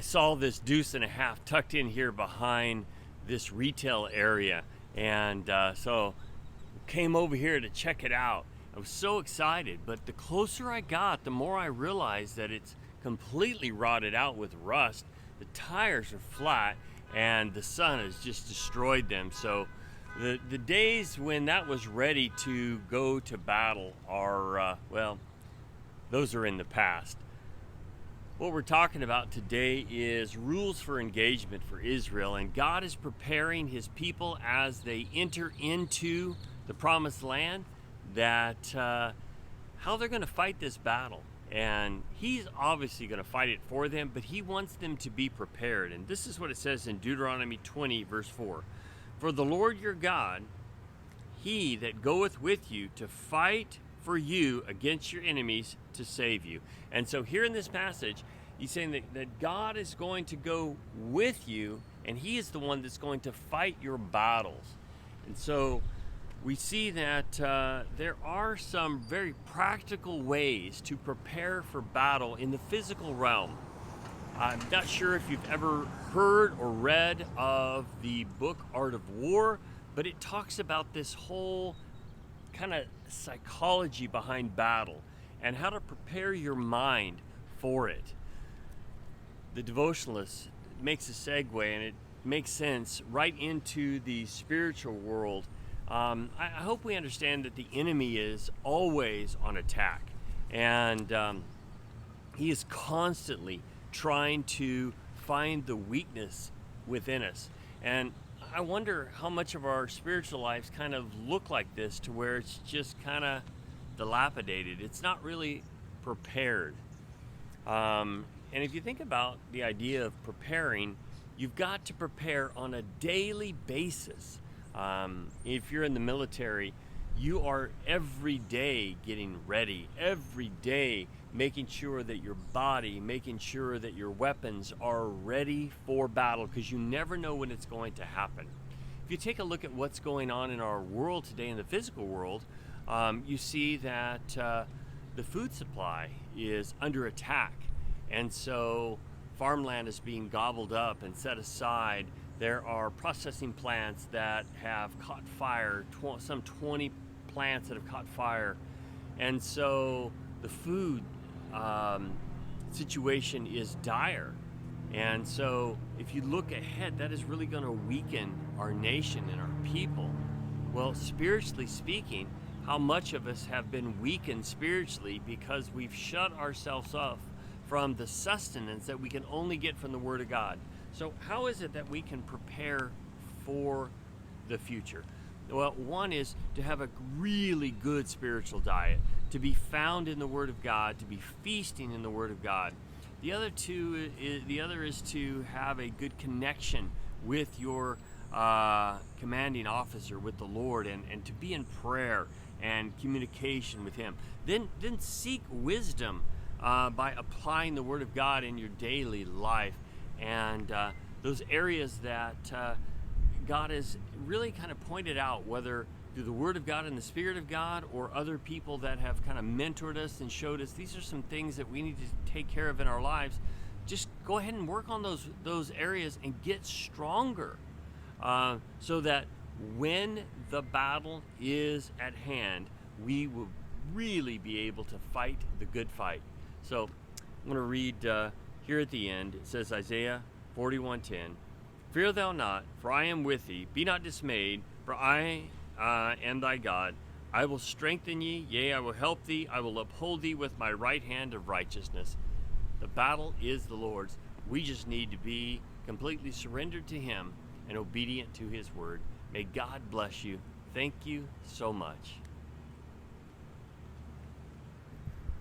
saw this deuce and a half tucked in here behind this retail area, and so came over here to check it out. I was so excited, but the closer I got, the more I realized that it's completely rotted out with rust. The tires are flat, and the sun has just destroyed them. So the days when that was ready to go to battle are, well, those are in the past. What we're talking about today is rules for engagement for Israel, and God is preparing his people as they enter into the promised land, that how they're going to fight this battle. And he's obviously going to fight it for them, but he wants them to be prepared. And this is what it says in Deuteronomy 20, verse 4. For the Lord your God, he that goeth with you to fight for you against your enemies to save you. And so here in this passage, he's saying that God is going to go with you, and he is the one that's going to fight your battles. And so we see that there are some very practical ways to prepare for battle in the physical realm. I'm not sure if you've ever heard or read of the book Art of War, but it talks about this whole kind of psychology behind battle and how to prepare your mind for it. The devotionalist makes a segue, and it makes sense right into the spiritual world. I hope we understand that the enemy is always on attack, and he is constantly trying to find the weakness within us. And I wonder how much of our spiritual lives kind of look like this, to where it's just kind of dilapidated. It's not really prepared. And if you think about the idea of preparing, you've got to prepare on a daily basis. If you're in the military, you are every day getting ready, every day making sure that your body, making sure that your weapons are ready for battle, because you never know when it's going to happen. If you take a look at what's going on in our world today, in the physical world, you see that the food supply is under attack. And so farmland is being gobbled up and set aside. There are processing plants that have caught fire, some 20 plants that have caught fire. And so the food situation is dire. And so if you look ahead, that is really going to weaken our nation and our people. Well, spiritually speaking, how much of us have been weakened spiritually because we've shut ourselves off from the sustenance that we can only get from the Word of God. So how is it that we can prepare for the future? Well, one is to have a really good spiritual diet, to be found in the Word of God, to be feasting in the Word of God. The other is to have a good connection with your commanding officer, with the Lord, and to be in prayer and communication with Him. Then seek wisdom by applying the Word of God in your daily life, and those areas that God has really kind of pointed out, whether through the Word of God and the Spirit of God, or other people that have kind of mentored us and showed us these are some things that we need to take care of in our lives. Just go ahead and work on those areas and get stronger, so that when the battle is at hand, we will really be able to fight the good fight. So I'm going to read here at the end. It says, Isaiah 41:10, Fear thou not, for I am with thee. Be not dismayed, for I am thy God. I will strengthen ye, yea, I will help thee. I will uphold thee with my right hand of righteousness. The battle is the Lord's. We just need to be completely surrendered to Him and obedient to His word. May God bless you. Thank you so much.